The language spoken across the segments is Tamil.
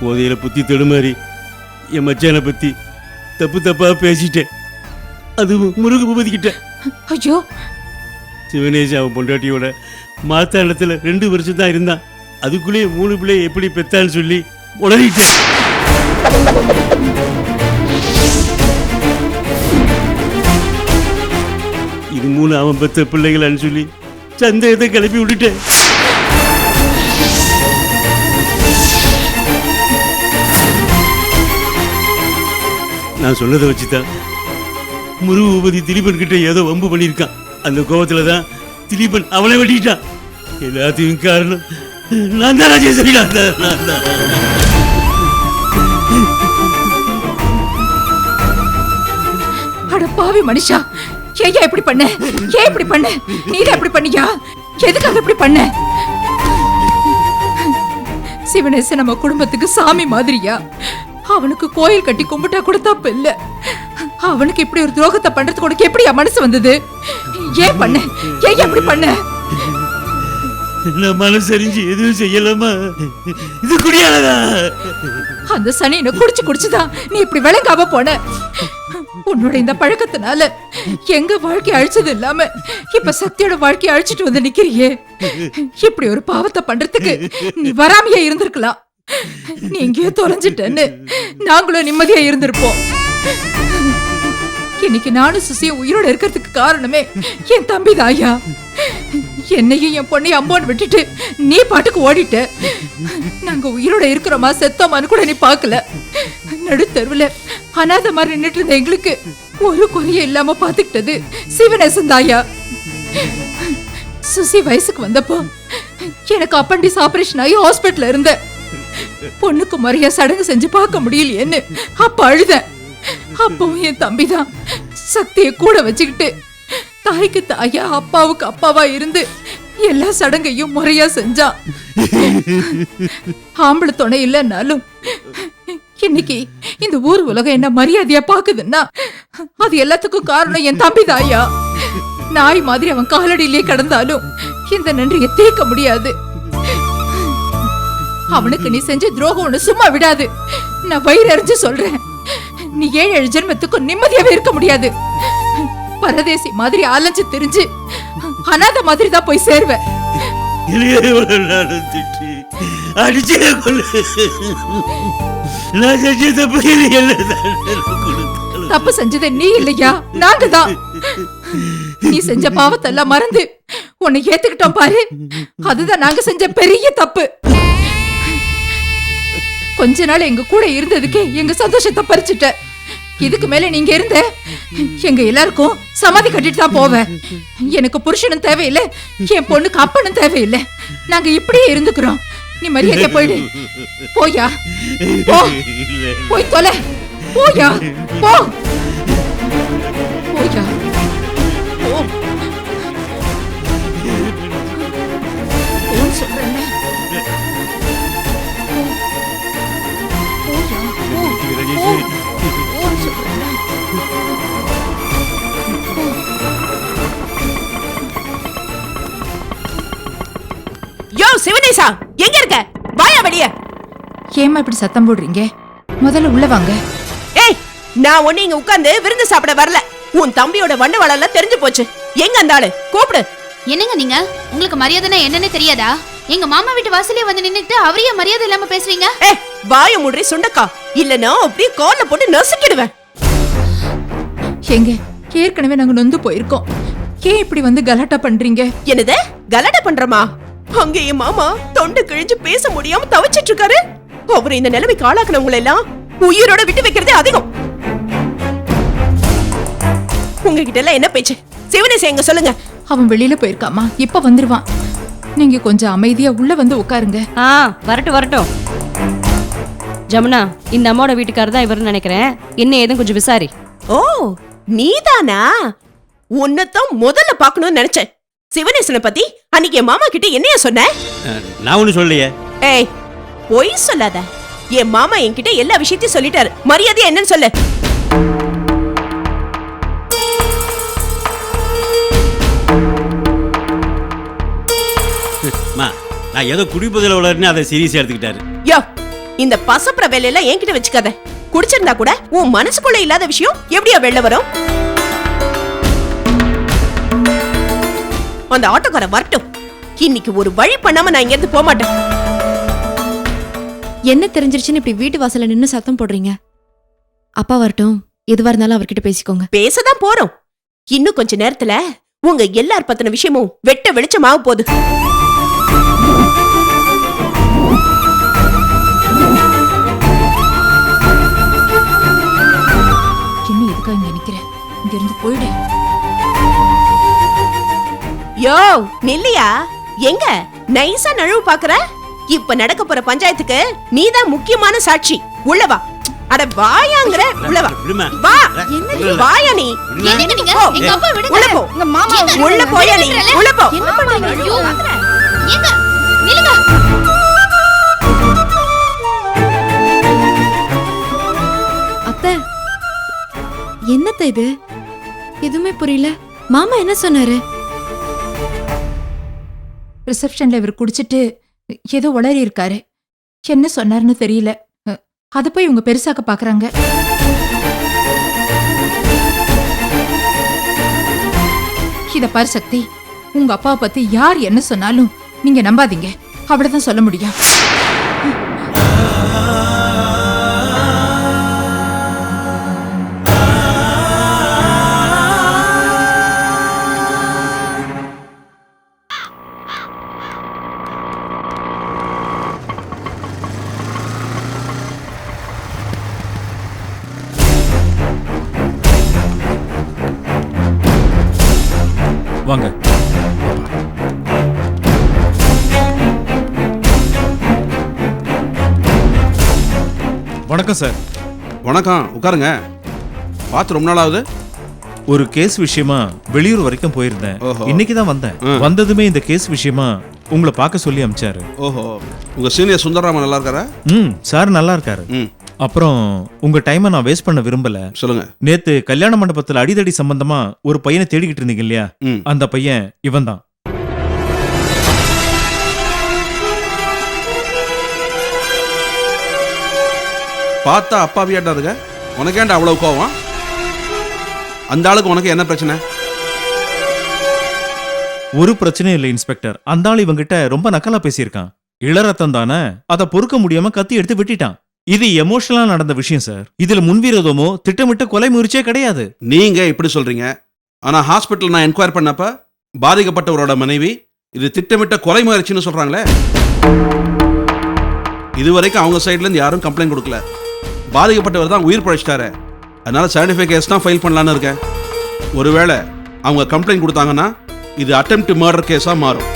போதையில புத்தி தடுமாறி என் மச்சானை பத்தி தப்பு தப்பா பேசிட்டேன். அது முருகு பூபதிக்கிட்ட. ஐயோ, சிவனேஷ் அவன் பொண்டாட்டியோட மாத்தாண்டத்துல 2 வருஷம் தான் இருந்தான். அதுக்குள்ளேயே 3 பிள்ளை எப்படி பெத்தான்னு சொல்லி உளறிட்டேன். இது 3 அவன் பெத்த பிள்ளைகளான்னு சொல்லி சந்தேகத்தை கிளப்பி விட்டுட்டேன். நான் சொன்னதை வச்சுதான் முருகு பூபதி திலீபன் கிட்ட ஏதோ வம்பு பண்ணியிருக்கான். அந்த கோபத்துல தான் திலீபன் அவளை வெட்டிட்டான். எல்லாத்தையும் காரணம் நான் தான் ராஜேஸ்வரி. நான் தான். அட பாவி மனுஷா, ஏன் இப்படி பண்ண? ஏன் இப்படி பண்ண? நீதான் இப்படி பண்ணியா? எதுக்காக இப்படி பண்ண? சிவனேச நம்ம குடும்பத்துக்கு சாமி மாதிரியா? அவனுக்கு கோயில் கட்டி கும்பிட்டா கூட தப்பு இல்ல. அவனுக்கு இப்படி ஒரு துரோகத்தை பண்றதுக்கு உனக்கு எப்படியா மனசு வந்தது? ஏன் பண்ண? ஏன் அப்படி பண்ண? நான் மனசறிஞ்சு எதுவும் செய்யலாமா? இது குடியானதா? அந்த சனியை குடிச்சுதான் நீ இப்படி விளங்காம போன. உன்னோட இந்த பழக்கத்தினால எங்க வாழ்க்கை அழிச்சது இல்லாம இப்ப சக்தியோட வாழ்க்கையை அழிச்சிட்டு வந்து நிக்கிறியே. இப்படி ஒரு பாவத்தை பண்றதுக்கு நீ வராமையா இருந்திருக்கலாம். நீ எங்கேயோ தொலைஞ்சிட்டன்னு நாங்களும் நிம்மதியா இருந்திருப்போம். இன்னைக்கு நானும் சுசியும் உயிரோட இருக்கிறதுக்கு காரணமே என் தம்பி தாயா. என்னையும் என் பொண்ணையும் அம்போன்னு விட்டுட்டு நீ பாட்டுக்கு ஓடிட்ட. நாங்க உயிரோட இருக்கிறோமா செத்தோமான்னு கூட நீ பாக்கல. நடுத்தருவுல அனாதை மாதிரி நின்றுட்டு இருந்த எங்களுக்கு ஒரு குறைய இல்லாம பாத்துக்கிட்டது சிவனேசன் தாயா. சுசி வயசுக்கு வந்தப்போ எனக்கு அப்பண்டிஸ் ஆபரேஷன் ஆகி ஹாஸ்பிட்டல்ல இருந்த. பொண்ணுக்கு முறையா சடங்கு செஞ்சு பார்க்க முடியலையேன்னு அப்ப அழுத. அப்பவும் என் தம்பிதான் சக்தியை கூட வச்சுக்கிட்டு தாய்க்கு தாயா அப்பாவுக்கு அப்பாவா இருந்து எல்லா சடங்கையும் முறையா செஞ்சான். ஆம்பளை துணை இல்லைன்னாலும் இன்னைக்கு இந்த ஊர் உலகம் என்ன மரியாதையா பாக்குதுன்னா அது எல்லாத்துக்கும் காரணம் என் தம்பி தாயா. நாய் மாதிரி அவன் காலடியிலே கடந்தாலும் இந்த நன்றியை தீர்க்க முடியாது. அவனுக்கு நீ செஞ்ச துரோகம் ஒண்ணு சும்மா விடாது. நான் வயிறு எறிஞ்சு சொல்றேன், நீ 7 ஜென்மத்துக்கும் நிம்மதியாவே இருக்க முடியாது. பரதேசி மாதிரி அலைஞ்சு திரிஞ்சு அனாத மாதிரி தான் போய் சேர்வ. தப்பு செஞ்சது நீ இல்லையா, நாங்க தான். நீ செஞ்ச பாவத்தெல்லாம் மறந்து உன்னை ஏத்துக்கிட்டோம் பாரு, அதுதான் நாங்க செஞ்ச பெரிய தப்பு. கொஞ்ச நாள் எங்க கூட இருந்ததுக்கே எங்க சந்தோஷத்தை பறிச்சுட்ட. இதுக்கு மேல நீங்க இருந்த எங்க எல்லாருக்கும் சமாதி கட்டிட்டு தான் போவேன். எனக்கு புருஷனும் தேவையில்லை, என் பொண்ணுக்கு அப்பனும் தேவையில்லை. நாங்க இப்படியே இருந்துக்கிறோம். நீ மரியாதையா போயிடு. போயா, போ, போய் தொலை. போயா, போ, போயா, போ. சொல்றேன். யோ சிவனேசா, எங்க இருக்க? வாயா வெளிய. ஏமா இப்படி சத்தம் போடுறீங்க? முதல்ல உள்ள வாங்க. ஏய், நான் ஒண்ணு இங்க உட்கார்ந்து விருந்து சாப்பிட வரல. உன் தம்பியோட வண்டவாளெல்லாம் தெரிஞ்சு போச்சு. எங்க அந்த ஆளு? கூப்பிடு. என்னங்க நீங்க? உங்களுக்கு மரியாதைனா என்னன்னு தெரியாதா? எங்க மாமா வீட்டு வாசலே வந்து நின்னுட்டு அவரையே மரியாதை இல்லாம பேசுறீங்க? ஏய், வாய மூடி சுண்டக்கா, இல்லனா அப்படியே கால்ல போட்டு நசுக்கிடுவேன். ஏங்க, ஏற்கனவே நாங்க நொந்து போயிருக்கோம். ஏன் இப்படி வந்து கலாட்டா பண்றீங்க? என்னது கலாட்டா பண்றமா? அங்க என் மாமா தொண்டை கிழிஞ்சு பேச முடியாம தவிச்சிட்டு இருக்காரு. அவரை இந்த நிலைமைக்கு ஆளாக்குனவங்களை எல்லாம் உயிரோட விட்டு வைக்கிறதே அதிகம். உங்ககிட்ட எல்லாம் என்ன பேச்சு? சிவனேச எங்க சொல்லுங்க. அவன் வெளியில போயிருக்காமா, இப்ப வந்துருவான். நீங்க கொஞ்சம் அமைதியா உள்ள வந்து உட்காருங்க. வரட்டும் வரட்டும். ஜமுனா, இந்த அம்மாவோட வீட்டுக்காரர் தான் இவர்னு நினைக்கிறேன். என்ன ஏதும் கொஞ்சம் விசாரி. ஓ, நீதானா? உன்னதான் முதல்ல பாக்கணும்னு நினைச்சேன். சிவனேசனை பத்தி அன்னைக்கு என் மாமா கிட்ட என்னைய சொன்ன? நான் ஒண்ணு சொல்லலையே. ஏய், பொய் சொல்லாத. என் மாமா என்கிட்ட எல்லா விஷயத்தையும் சொல்லிட்டாரு. மரியாதை என்னன்னு சொல்லு. நான் ஏதோ குடிப்பதில் வளர்னு அதை சீரியஸா எடுத்துக்கிட்டாரு. யோ, இந்த பசப்புற வேலையெல்லாம் என்கிட்ட வச்சுக்காத. குடிச்சிருந்தா கூட உன் மனசுக்குள்ள இல்லாத விஷயம் எப்படியா வெளில வரும்? அந்த ஆட்டோக்கார வரட்டும். இன்னைக்கு ஒரு வழி பண்ணாம நான் இங்க இருந்து போக மாட்டேன். என்ன தெரிஞ்சிருச்சுன்னு இப்படி வீட்டு வாசல்ல நின்னு சத்தம் போடுறீங்க? அப்பா வரட்டும், எதுவா இருந்தாலும் அவர்கிட்ட பேசிக்கோங்க. பேசதான் போறோம். இன்னும் கொஞ்ச நேரத்துல உங்க எல்லார் பத்தின விஷயமும் வெட்ட வெளிச்சமாக போகுது. இன்னும் எதுக்காக இங்க நிக்கிறேன்? இங்க இருந்து போயிடு. யோ நில்லையா? எங்க நைஸா நழுவு பாக்குற? இப்ப நடக்க போற பஞ்சாயத்துக்கு நீதான் முக்கியமான சாட்சி. உள்ளவா? அட வாயாங்கற உள்ளவா? விடுமா. வா. என்ன வாயா நீ? என்னங்க நீங்க? போ. எங்க அப்பா விடுங்க. உள்ள போ. உங்க மாமா உள்ள போயா நீ? உள்ள போ. என்ன பண்றீங்க? ஐயோ. ஏங்க நில்லுங்க. அத்தை, என்னத்த இது? எதுவுமே புரியல. மாமா என்ன சொன்னாரு? ரிசப்ஷன்ல இவர் குடிச்சிட்டு ஏதோ உளறி இருக்காரு. என்ன சொன்னாருன்னு தெரியல. அத போய் இவங்க பெருசாக்க பாக்குறாங்க. இத பாரு சக்தி, உங்க அப்பாவை பத்தி யார் என்ன சொன்னாலும் நீங்க நம்பாதீங்க. அவ்வளவுதான் சொல்ல முடியும். வாங்க. வணக்கம் சார். வணக்கம், உட்காருங்க. பார்த்து ரொம்ப நாள் ஆகுது. ஒரு கேஸ் விஷயமா வெளியூர் வரைக்கும் போயிருந்தேன். ஓஹோ. இன்னைக்கு தான் வந்தேன். வந்ததுமே இந்த கேஸ் விஷயமா உங்களை பார்க்க சொல்லி அனுப்பிச்சாரு. ஓஹோ, உங்க சீனியர் சுந்தரராமன் நல்லா இருக்காரா? சார் நல்லா இருக்காரு. அப்புறம் உங்க டைமை நான் வேஸ்ட் பண்ண விரும்பல. சொல்லுங்க. நேத்து கல்யாண மண்டபத்துல அடிதடி சம்பந்தமா ஒரு பையனை தேடிக்கிட்டு இருந்தீங்க இல்லையா? அந்த பையன் இவன் தான். பார்த்தா அப்பாவியாட்டா இருக்க. உனக்கேண்டா அவ்வளவு கோவம்? அந்த ஆளுக்கு உனக்கு என்ன பிரச்சனை? ஒரு பிரச்சனையும் இல்லை இன்ஸ்பெக்டர். அந்த ஆள் இவங்கிட்ட ரொம்ப நக்கலா பேசியிருக்கான். இளரத்தம் தானே, அதை பொறுக்க முடியாம கத்தி எடுத்து வெட்டிட்டான். இது எமோஷனலா நடந்த விஷயம் சார். இதுல முன்விரோதமோ திட்டமிட்ட கொலை முயற்சியே கிடையாது. நீங்க இப்படி சொல்றீங்க. ஆனா ஹாஸ்பிட்டல் நான் என்கொயர் பண்ணப்ப பாதிக்கப்பட்டவரோட மனைவி இது திட்டமிட்ட கொலை முயற்சின்னு சொல்றாங்களே. இதுவரைக்கும் அவங்க சைட்ல இருந்து யாரும் கம்ப்ளைண்ட் கொடுக்கல. பாதிக்கப்பட்டவர் தான் உயிர் பழிச்சிட்டாரு. அதனால சர்டிஃபிகேட் கேஸ் தான் ஃபைல் பண்ணலான்னு இருக்கேன். ஒருவேளை அவங்க கம்ப்ளைண்ட் கொடுத்தாங்கன்னா இது அட்டெம்ப்ட் மர்டர் கேஸா மாறும்.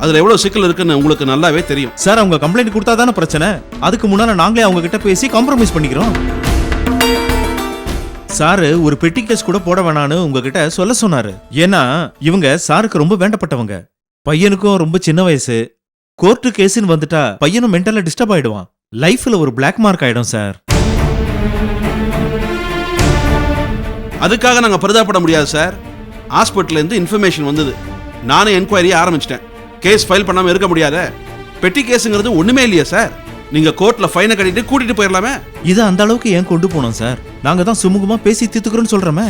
அதுல எவ்வளவு சிக்கல் இருக்குன்னு உங்களுக்கு நல்லாவே தெரியும். சார் அவங்க கம்ப்ளைண்ட் கொடுத்தா தானே பிரச்சனை. அதுக்கு முன்னால நாங்களே அவங்க கிட்ட பேசி காம்ப்ரமைஸ் பண்ணிக்கிறோம். சாரு ஒரு பெட்டி கேஸ் கூட போட வேணான்னு உங்ககிட்ட சொல்ல சொன்னாரு. ஏன்னா இவங்க சாருக்கு ரொம்ப வேண்டப்பட்டவங்க. பையனுக்கும் ரொம்ப சின்ன வயசு. கோர்ட்டு கேஸ்ன்னு வந்துட்டா பையனும் மென்டலா டிஸ்டர்ப் ஆயிடுவான். லைஃப்ல ஒரு பிளாக் மார்க் ஆயிடும் சார். அதுக்காக நாங்க பரிதாபப்பட முடியாது சார். ஹாஸ்பிட்டல்ல இருந்து இன்ஃபர்மேஷன் வந்தது. நானே என்கொயரியை ஆரம்பிச்சிட்டேன். கேஸ் ஃபைல் பண்ணாம இருக்க முடியாத. பெட்டி கேஸுங்கிறது ஒண்ணுமே இல்லையா சார்? நீங்க கோர்ட்ல ஃபைனை கட்டிட்டு கூட்டிட்டு போயிடலாமே. இது அந்த அளவுக்கு ஏன் கொண்டு போனோம் சார்? நாங்க தான் சுமூகமா பேசி தீர்த்துக்கிறோம்னு சொல்றோமே.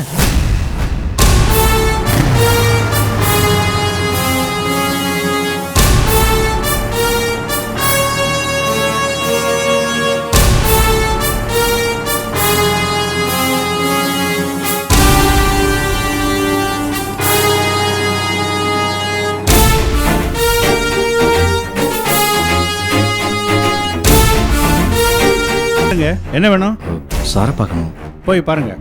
என்ன வேணும்? சாரை பார்க்கணும். போய் பாருங்க.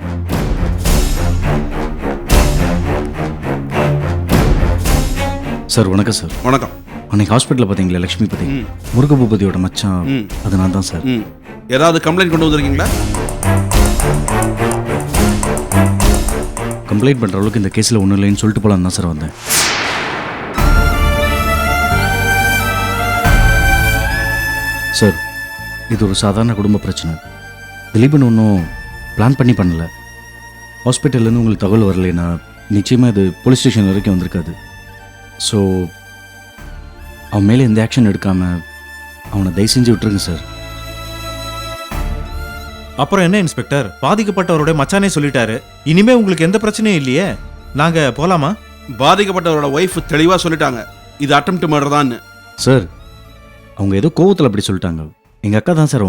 சார் வணக்கம் சார். வணக்கம். அன்னைக்கு ஹாஸ்பிட்டலில் பார்த்தீங்களா லட்சுமி பதி, முருக பூபதியோட மச்சான். அது நான் தான் சார். ஏதாவது கம்ப்ளைண்ட் கொண்டு வந்திருக்கீங்களா? கம்ப்ளைண்ட் பண்ணுற அளவுக்கு இந்த கேஸில் ஒன்றும் இல்லைன்னு சொல்லிட்டு போகலான்னு தான் சார் வந்தேன். சார் இது ஒரு சாதாரண குடும்ப பிரச்சனை. திலீபன் ஒன்றும் பிளான் பண்ணல. ஹாஸ்பிட்டல்லேருந்து உங்களுக்கு தகவல் வரலைன்னா நிச்சயமாக இது போலீஸ் ஸ்டேஷன் வரைக்கும் வந்திருக்காது. ஸோ அவன் மேலே எந்த ஆக்ஷன் எடுக்காமல் அவனை தயவு செஞ்சு விட்டுருங்க சார். அப்புறம் என்ன இன்ஸ்பெக்டர், பாதிக்கப்பட்டவருடைய மச்சானே சொல்லிட்டாரு, இனிமே உங்களுக்கு எந்த பிரச்சனையும் இல்லையே, நாங்க போலாமா? பாதிக்கப்பட்டவரோட ஒய்ஃப் தெளிவா சொல்லிட்டாங்க இது அட்டெம்ப்ட் மர்டர் தான். சார் அவங்க ஏதோ கோவத்தில் அப்படி சொல்லிட்டாங்க. எங்கள் அக்கா தான் சார்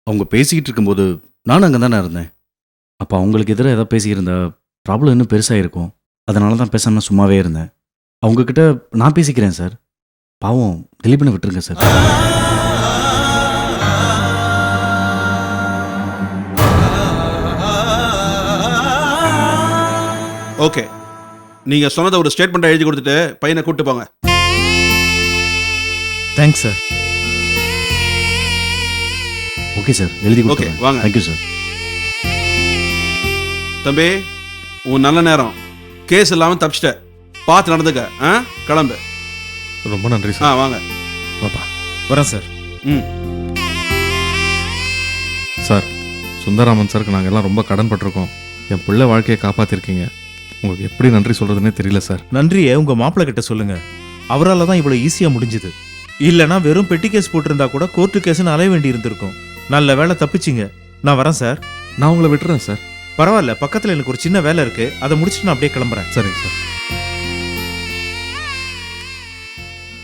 அவங்க பேசிக்கிட்டு இருக்கும்போது நானும் அங்கே தானே இருந்தேன். அப்போ அவங்களுக்கு எதிராக ஏதாவது பேசியிருந்தா ப்ராப்ளம் இன்னும் பெருசாக இருக்கும். அதனால தான் பேசாமல் சும்மாவே இருந்தேன். அவங்கக்கிட்ட நான் பேசிக்கிறேன் சார். பாவம் திலீபனை விட்டுருங்க சார். ஓகே, நீங்க சொன்னதை ஒரு ஸ்டேட்மெண்ட் எழுதி கொடுத்துட்டு பையனை கூட்டு போங்க. Thanks sir. ஓகே சார், எழுதி ஓகே கொடுத்துருங்க. வாங்க. Thank you sir. தம்பி, உன் நல்ல நேரம், கேஸ் இல்லாமல் தப்பிச்சிட்ட, பார்த்து நடந்துக்க. கிளம்பு. ரொம்ப நன்றி சார். வாங்க. பாப்பா வரேன் சார். ம். சார், சுந்தராமன் சாருக்கு நாங்கள் எல்லாம் ரொம்ப கடன் பட்டிருக்கோம். என் பிள்ளை வாழ்க்கையை காப்பாற்றிருக்கீங்க. உங்களுக்கு எப்படி நன்றி சொல்கிறதுனே தெரியல சார். நன்றியை உங்க மாப்பிள்ளை கிட்ட சொல்லுங்க. அவரால் தான் இவ்வளவு ஈஸியா முடிஞ்சுது. இல்லைன்னா வெறும் பெட்டி கேஸ் போட்டிருந்தா கூட கோர்ட்டு கேஸ்னு அலைய வேண்டி இருந்திருக்கும். நல்ல வேலை தப்பிச்சிங்க. நான் வரேன் சார். நான் உங்களை விட்டுறேன் சார். பரவாயில்ல, பக்கத்துல எனக்கு ஒரு சின்ன வேலை இருக்கு, அதை முடிச்சுட்டு நான் அப்படியே கிளம்புறேன். சரிங்க சார்.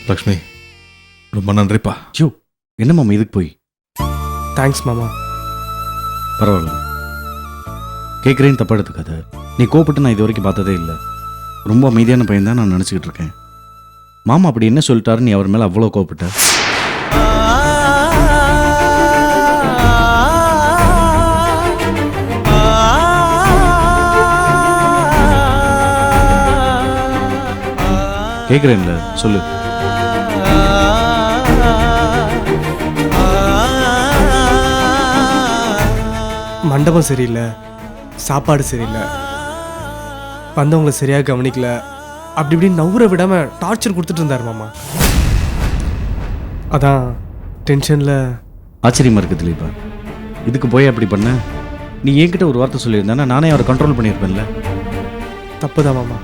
லக்ஷ்மி, ரொம்ப நன்றிப்பா. ஐயோ என்ன மாமா இதுக்கு போய்? தேங்க்ஸ் மாமா. பரவாயில்ல, கேட்குறேன்னு தப்பா எடுத்துக்காத. நீ கோபப்பட்டு நான் இது வரைக்கும் பார்த்ததே இல்லை. ரொம்ப அமைதியான பையன் தான் நான் நினச்சிக்கிட்டு இருக்கேன். மாமா அப்படி என்ன சொல்லிட்டாரு நீ அவர் மேலே அவ்வளோ கோபப்பட்ட? கேட்குறேன்ல, சொல்லு. மண்டபம் சரியில்லை, சாப்பாடு சரியில்லை, வந்தவங்களை சரியாக கவனிக்கல, அப்படி இப்படின்னு நவுற விடாம டார்ச்சர் கொடுத்துட்டு இருந்தார் மாமா. அதான் டென்ஷனில். ஆச்சரியமா இருக்கு திலீபா, இதுக்கு போய் அப்படி பண்ண? நீ என்கிட்ட ஒரு வார்த்தை சொல்லியிருந்தானா நானே அவரை கண்ட்ரோல் பண்ணியிருப்பேன்ல. தப்பு தான் மாமா,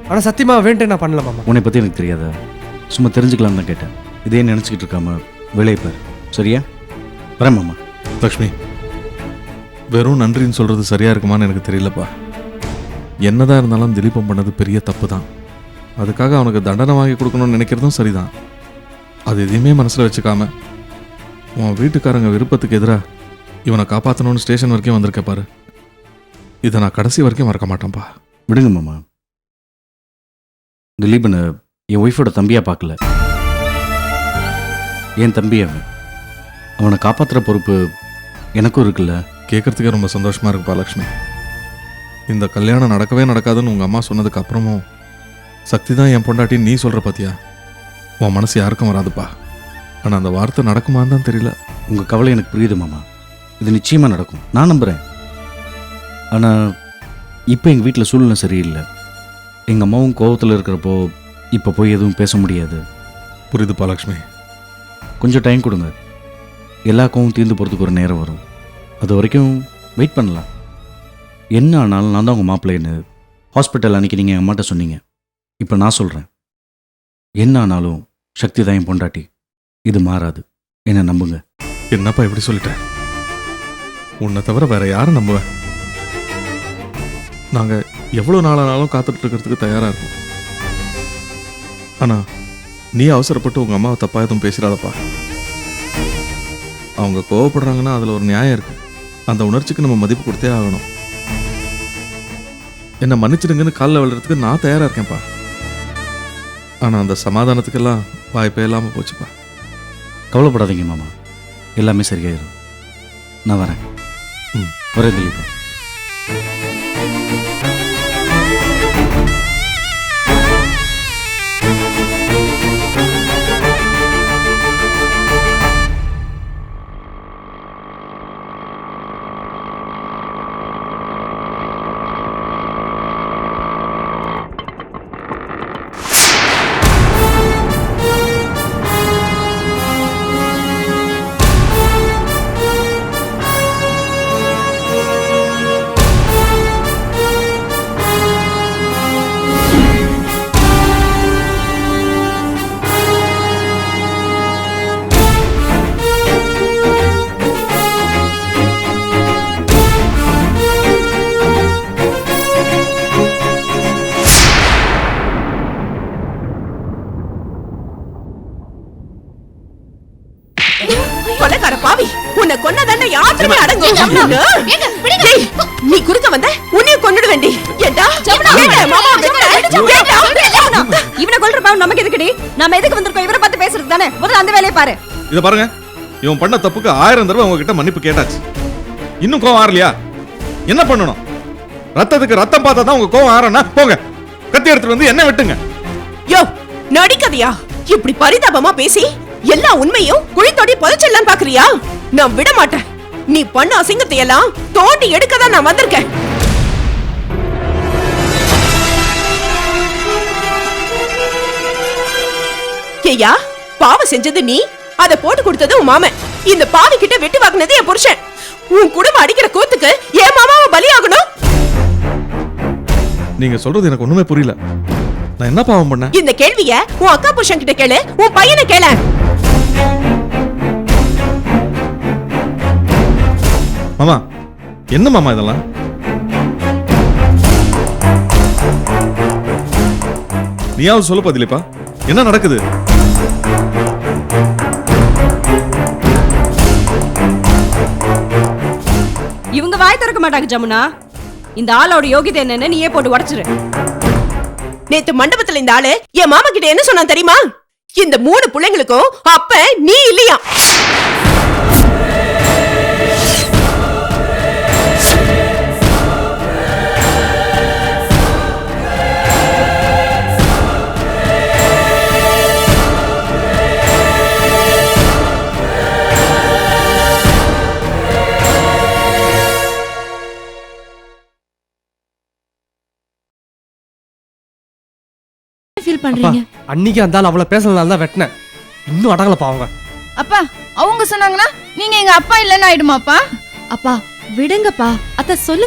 ஆனால் சத்தியமாக வேண்டே நான் பண்ணல மாமா. உன்னை பற்றி எனக்கு தெரியாதா? சும்மா தெரிஞ்சுக்கலான்னு தான் கேட்டேன். இதே நினச்சிக்கிட்டு இருக்காம வேலையை பாரு. சரியா? வரேன் மாமா. லக்ஷ்மி, வெறும் நன்றின்னு சொல்கிறது சரியாக இருக்குமான்னு எனக்கு தெரியலப்பா. என்னதான் இருந்தாலும் திலீபம் பண்ணது பெரிய தப்பு தான். அதுக்காக அவனுக்கு தண்டனை வாங்கி கொடுக்கணும்னு நினைக்கிறதும் சரிதான். அது எதையுமே மனசில் வச்சுக்காம உன் வீட்டுக்காரங்க விருப்பத்துக்கு எதிராக இவனை காப்பாற்றணும்னு ஸ்டேஷன் வரைக்கும் வந்திருக்க பாரு. இதை நான் கடைசி வரைக்கும் மறக்க மாட்டேன்ப்பா. விடுங்க மாமா. திலீபனை என் ஒய்ஃபோட தம்பியாக பார்க்கல, என் தம்பி அவன். அவனை காப்பாற்றுற பொறுப்பு எனக்கும் இருக்குல்ல. கேட்குறதுக்கே ரொம்ப சந்தோஷமாக இருக்குப்பா லக்ஷ்மி. இந்த கல்யாணம் நடக்கவே நடக்காதுன்னு உங்கள் அம்மா சொன்னதுக்கு அப்புறமும் சக்தி தான் என் பொண்டாட்டின்னு நீ சொல்கிற பார்த்தியா? உன் மனசு யாருக்கும் வராதுப்பா. ஆனால் அந்த வார்த்தை நடக்குமான்னு தான் தெரியல. உங்கள் கவலை எனக்கு புரியுது மாமா. இது நிச்சயமாக நடக்கும், நான் நம்புகிறேன். ஆனால் இப்போ எங்கள் வீட்டில் சூழ்நிலை சரியில்லை. எங்கள் அம்மாவும் கோபத்தில் இருக்கிறப்போ இப்போ போய் எதுவும் பேச முடியாது. புரியுதுப்பா லக்ஷ்மி. கொஞ்சம் டைம் கொடுங்க. எல்லா கோவம் தீர்ந்து போகிறதுக்கு ஒரு நேரம் வரும். அது வரைக்கும் வெயிட் பண்ணலாம். என்ன ஆனாலும் நான் தான் உங்கள் மாப்பிள்ளைன்னு ஹாஸ்பிட்டல் அன்றைக்கி நீங்கள் எங்கள் அம்மாட்ட சொன்னீங்க. இப்போ நான் சொல்கிறேன், என்ன ஆனாலும் சக்தி தான் என் பொண்டாட்டி. இது மாறாது, என்ன நம்புங்க. என்னப்பா இப்படி சொல்லிட்டேன்? உன்னை தவிர வேற யாரும் நம்புவேன்? நாங்கள் எவ்வளோ நாளானாலும் காத்துட்டு இருக்கிறதுக்கு தயாராக இருக்கோம். ஆனால் நீ அவசரப்பட்டு உங்கள் அம்மாவை தப்பாக எதுவும் பேசிடாதப்பா. அவங்க கோவப்படுறாங்கன்னா அதில் ஒரு நியாயம் இருக்கு. அந்த உணர்ச்சிக்கு நம்ம மதிப்பு கொடுத்தே ஆகணும். என்னை மன்னிச்சிடுங்கன்னு காலில் விழுறதுக்கு நான் தயாராக இருக்கேன்ப்பா. ஆனால் அந்த சமாதானத்துக்கெல்லாம் வாய்ப்பே இல்லாமல் போச்சுப்பா. கவலைப்படாதீங்க மாமா, எல்லாமே சரியாயிடும். நான் வரேன். வரேன் திலீபா. கொன்னதாண்டா யாத்திரமே அடங்கும். ஏங்க விடுங்க. டேய், நீ குறுக்க வந்த உன்னையும் கொன்னுட வேண்டி. ஏண்டா ஏண்டா மாமா ஏண்டா இவனை கொல்ற பாவம் நமக்கு எதுக்குடி? நாம எதுக்கு வந்திருக்கோம்? இவரை பார்த்து பேசுறது தானே. முதல்ல அந்த வேலையை பாரு. இதை பாருங்க, இவன் பண்ண தப்புக்கு 1000 தடவை உங்ககிட்ட மன்னிப்பு கேட்டாச்சு. இன்னும் கோவம் ஆறலையா? என்ன பண்ணணும்? ரத்தத்துக்கு ரத்தம் பார்த்தா தான் உங்க கோவம் ஆறனா? போங்க, கத்தி எடுத்துட்டு வந்து என்ன வெட்டுங்க. யோ நடிக்கதையா? இப்படி பரிதாபமா பேசி எல்லா உண்மையும் குழி தோண்டி புதைச்சிடலாம் பாக்குறியா? நான் விட மாட்டேன். நீ பண்ண அசிங்கத்தை எல்லாம் தோண்டி எடுக்கதான் நான் வந்திருக்கேன். ஏயா, பாவம் செஞ்சது நீ, அத போட்டு கொடுத்தது உன் மாமன். இந்த பாவி கிட்ட வெட்டி வாங்கினது என் புருஷன். உன் குடும்பம் அடிக்கிற கூத்துக்கு என் மாமாவை பலியாகணும். நீங்க சொல்றது எனக்கு ஒண்ணுமே புரியல. நான் என்ன பாவம் பண்ணேன்? இந்த கேள்விய உன் அக்கா புருஷன் கிட்ட கேளு, உன் பையனை கேள. மாமா, என்ன மாமா இதெல்லாம்? நீயாவது சொல்லப்பா திலீப்பா, என்ன நடக்குது? இவங்க வாய் திறக்க மாட்டாங்க ஜமுனா. இந்த ஆளோட யோகிதை என்னன்னு நீயே போட்டு உடைச்சிரு. நேத்து மண்டபத்துல இந்த ஆளு என் மாமா கிட்ட என்ன சொன்னான் தெரியுமா? இந்த 3 பிள்ளைங்களுக்கும் அப்ப நீ இல்லையா? ஃபீல் பண்றீங்க? அன்னைக்கு அந்த ஆள் அவ்வளவு பேசலனால தான் வெட்டினேன். இன்னும் அடங்கல பாவங்க. அப்பா அவங்க சொன்னாங்கன்னா நீங்க எங்க அப்பா இல்லைன்னு ஆயிடுமாப்பா? அப்பா விடுங்கப்பா. அத்தை சொல்லுங்க.